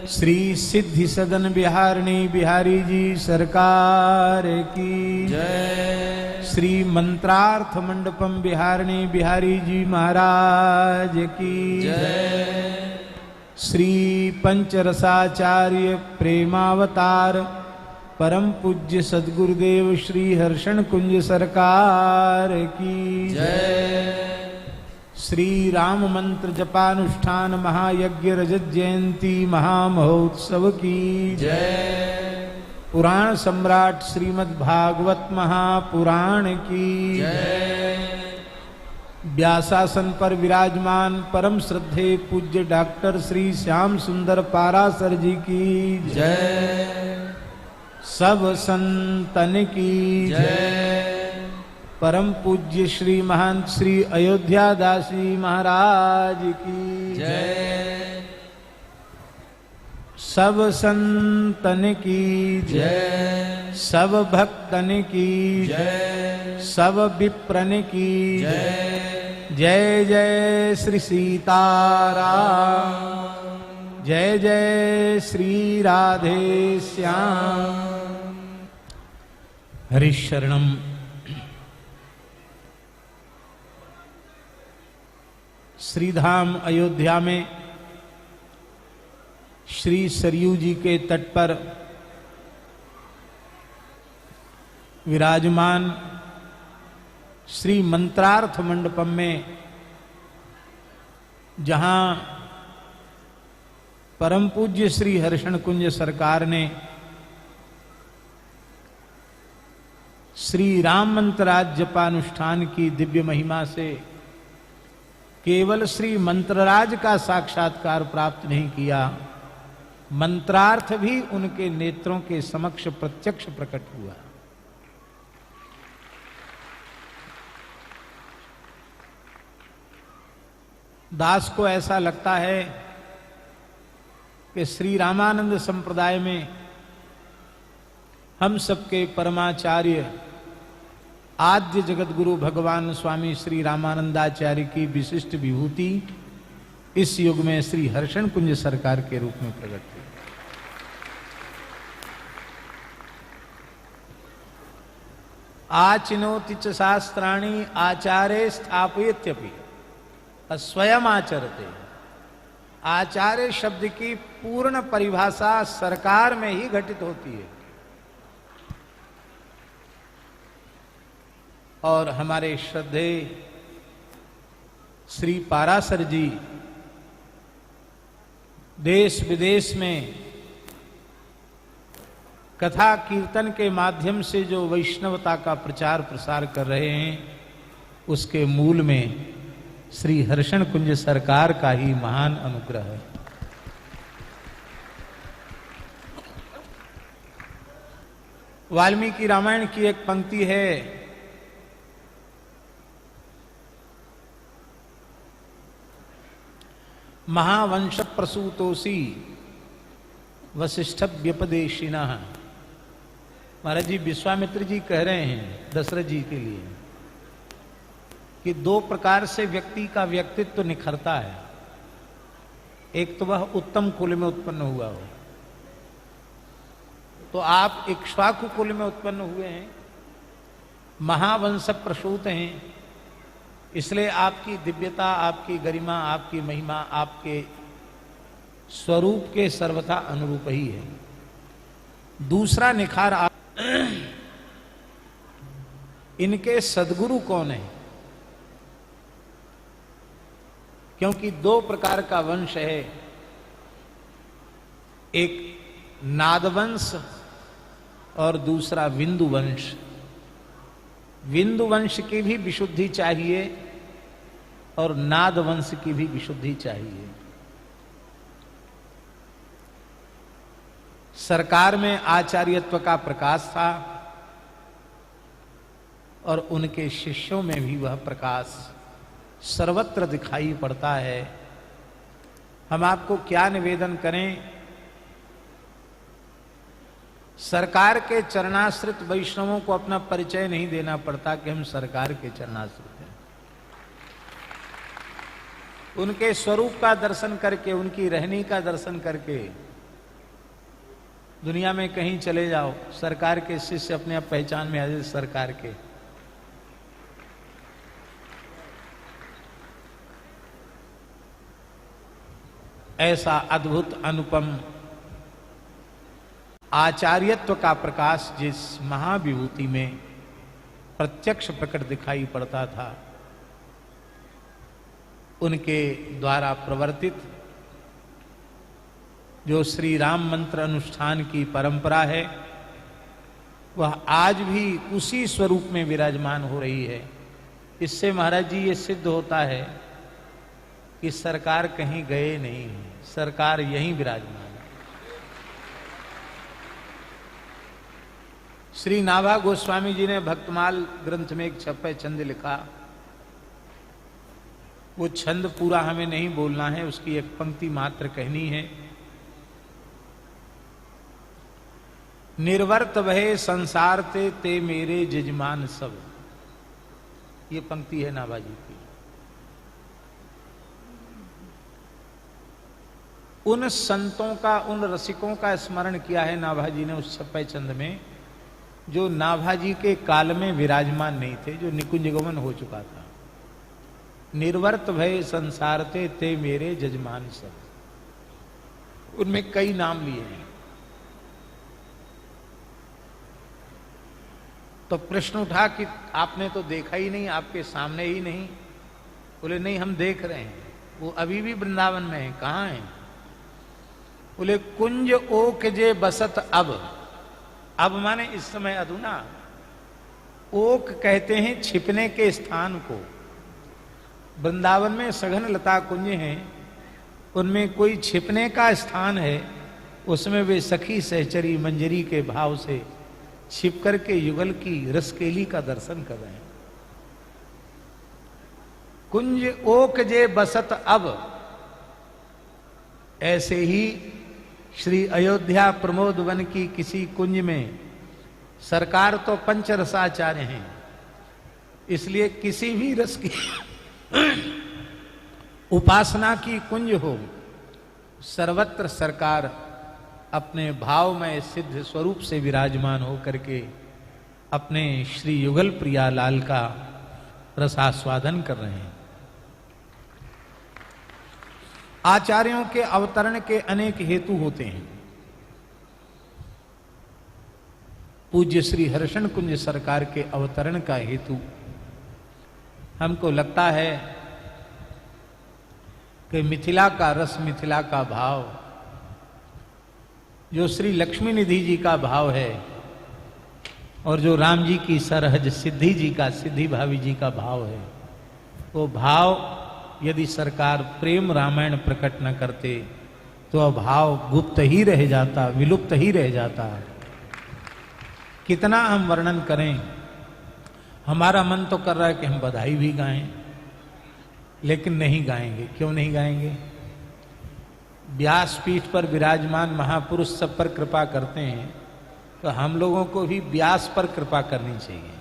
श्री सिद्धि सदन बिहारिणी बिहारी जी सरकार की जय। श्री मंत्रार्थ मंडपम बिहारिणी बिहारी जी महाराज की जय। श्री पंचरसाचार्य प्रेमावतार परम पूज्य सद्गुरुदेव श्री हर्षण कुंज सरकार की जय। श्री राम मंत्र जपानुष्ठान महायज्ञ रजत जयंती महामहोत्सव की जय। पुराण सम्राट श्रीमद् भागवत महापुराण की जय। व्यासासन पर विराजमान परम श्रद्धे पूज्य डॉक्टर श्री श्याम सुंदर पारासर जी की जय। सब संतन की जय। परम पूज्य श्री महंत श्री अयोध्या दासी महाराज की जय। सब संतन की जय। सब भक्तन की जय। सब विप्रन की जय। जय जय श्री सीताराम जय जय श्री राधे श्याम। हरिशरणम। श्रीधाम अयोध्या में श्री सरयू जी के तट पर विराजमान श्री मंत्रार्थ मंडपम में जहां परम पूज्य श्री हर्षण कुंज सरकार ने श्री राम मंत्रार्थ जपानुष्ठान की दिव्य महिमा से केवल श्री मंत्रराज का साक्षात्कार प्राप्त नहीं किया, मंत्रार्थ भी उनके नेत्रों के समक्ष प्रत्यक्ष प्रकट हुआ। दास को ऐसा लगता है कि श्री रामानंद संप्रदाय में हम सबके परमाचार्य आद्य जगत गुरु भगवान स्वामी श्री रामानंदाचार्य की विशिष्ट विभूति इस युग में श्री हर्षण कुंज सरकार के रूप में प्रकट हुई। आचिनोति च शास्त्राणि आचार्य स्थापयत्यपि स्वयं आचरते। आचार्य शब्द की पूर्ण परिभाषा सरकार में ही घटित होती है। और हमारे श्रद्धे श्री पारासर जी देश विदेश में कथा कीर्तन के माध्यम से जो वैष्णवता का प्रचार प्रसार कर रहे हैं, उसके मूल में श्री हर्षण कुंज सरकार का ही महान अनुग्रह है। वाल्मीकि रामायण की एक पंक्ति है, महावंश प्रसूतोसी वशिष्ठ व्यपदेशिनः। महाराज जी विश्वामित्र जी कह रहे हैं दशरथ जी के लिए कि दो प्रकार से व्यक्ति का व्यक्तित्व निखरता है। एक तो वह उत्तम कुल में उत्पन्न हुआ हो, तो आप इक्ष्वाकु कुल में उत्पन्न हुए हैं, महावंश प्रसूत हैं, इसलिए आपकी दिव्यता, आपकी गरिमा, आपकी महिमा आपके स्वरूप के सर्वथा अनुरूप ही है। दूसरा निखार आप इनके सद्गुरु कौन है? क्योंकि दो प्रकार का वंश है, एक नादवंश और दूसरा विंदु वंश। विंदु वंश की भी विशुद्धि चाहिए और नाद वंश की भी विशुद्धि चाहिए। सरकार में आचार्यत्व का प्रकाश था और उनके शिष्यों में भी वह प्रकाश सर्वत्र दिखाई पड़ता है। हम आपको क्या निवेदन करें, सरकार के चरणाश्रित वैष्णवों को अपना परिचय नहीं देना पड़ता कि हम सरकार के चरणाश्रित हैं। उनके स्वरूप का दर्शन करके, उनकी रहनी का दर्शन करके दुनिया में कहीं चले जाओ, सरकार के शिष्य अपने आप पहचान में आ जाए सरकार के। ऐसा अद्भुत अनुपम आचार्यत्व का प्रकाश जिस महाविभूति में प्रत्यक्ष प्रकट दिखाई पड़ता था, उनके द्वारा प्रवर्तित जो श्री राम मंत्र अनुष्ठान की परंपरा है, वह आज भी उसी स्वरूप में विराजमान हो रही है। इससे महाराज जी ये सिद्ध होता है कि सरकार कहीं गए नहीं है, सरकार यहीं विराजमान है। श्री नाभा गोस्वामी जी ने भक्तमाल ग्रंथ में एक छप्पे छंद लिखा। वो छंद पूरा हमें नहीं बोलना है, उसकी एक पंक्ति मात्र कहनी है। निर्वर्त भय संसार ते मेरे जजमान सब, ये पंक्ति है नाभा जी की। उन संतों का, उन रसिकों का स्मरण किया है नाभा जी ने उस छप्पे छंद में, जो नाभा जी के काल में विराजमान नहीं थे, जो निकुंज गमन हो चुका था। निर्वर्त भय संसार ते मेरे जजमान सब, उनमें कई नाम लिए हैं। तो प्रश्न उठा कि आपने तो देखा ही नहीं, आपके सामने ही नहीं। बोले नहीं, हम देख रहे हैं, वो अभी भी वृंदावन में है। कहाँ है? बोले कुंज ओक जे बसत अब माने इस समय, अधुना। ओक कहते हैं छिपने के स्थान को। वृंदावन में सघन लता कुंज हैं, उनमें कोई छिपने का स्थान है, उसमें वे सखी सहचरी मंजरी के भाव से छिप करके युगल की रसकेली का दर्शन कर रहे हैं। कुंज ओक जे बसत अब, ऐसे ही श्री अयोध्या प्रमोद वन की किसी कुंज में, सरकार तो पंचरसाचार्य हैं, इसलिए किसी भी रस की उपासना की कुंज हो, सर्वत्र सरकार अपने भाव में सिद्ध स्वरूप से विराजमान हो करके अपने श्री युगल प्रियालाल का रसास्वादन कर रहे हैं। आचार्यों के अवतरण के अनेक हेतु होते हैं। पूज्य श्री हर्षण कुंज सरकार के अवतरण का हेतु हमको लगता है कि मिथिला का रस, मिथिला का भाव, जो श्री लक्ष्मी निधि जी का भाव है, और जो राम जी की सरहज सिद्धि जी का, सिद्धि भावी जी का भाव है, वो भाव यदि सरकार प्रेम रामायण प्रकट न करते तो अभाव गुप्त ही रह जाता, विलुप्त ही रह जाता। कितना हम वर्णन करें, हमारा मन तो कर रहा है कि हम बधाई भी गाएं, लेकिन नहीं गाएंगे। क्यों नहीं गाएंगे? व्यासपीठ पर विराजमान महापुरुष सब पर कृपा करते हैं, तो हम लोगों को भी व्यास पर कृपा करनी चाहिए।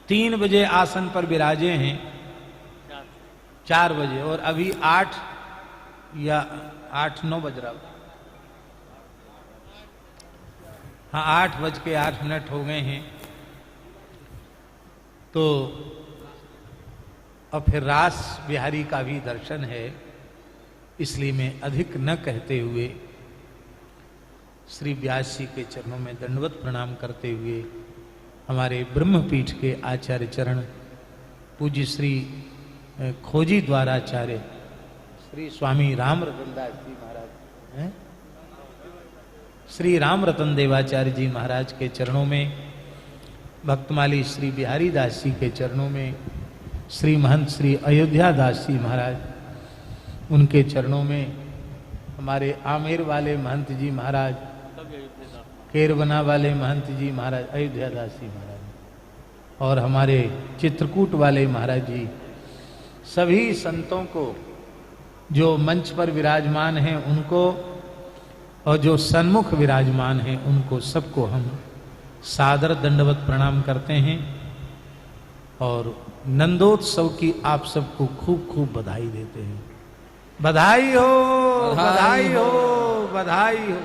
3 बजे आसन पर विराजे हैं, 4 बजे, और अभी 8 या 8-9 बज रहा, हाँ 8:08 हो गए हैं। तो अब फिर रास बिहारी का भी दर्शन है, इसलिए मैं अधिक न कहते हुए श्री व्यास जी के चरणों में दंडवत प्रणाम करते हुए हमारे ब्रह्मपीठ के आचार्य चरण पूज्य श्री खोजी द्वाराचार्य श्री स्वामी राम रतन दास जी महाराज हैं, श्री राम रतन देवाचार्य जी महाराज के चरणों में, भक्तमाली श्री बिहारी दास जी के चरणों में, श्री महंत श्री अयोध्या दास जी महाराज उनके चरणों में, हमारे आमेर वाले महंत जी महाराज, केरबना वाले महंत जी महाराज अयोध्या दास जी महाराज, और हमारे चित्रकूट वाले महाराज जी, सभी संतों को जो मंच पर विराजमान हैं उनको, और जो सन्मुख विराजमान हैं उनको, सबको हम सादर दंडवत प्रणाम करते हैं। और नंदोत्सव की आप सबको खूब खूब बधाई देते हैं। बधाई हो, बधाई हो, बधाई हो।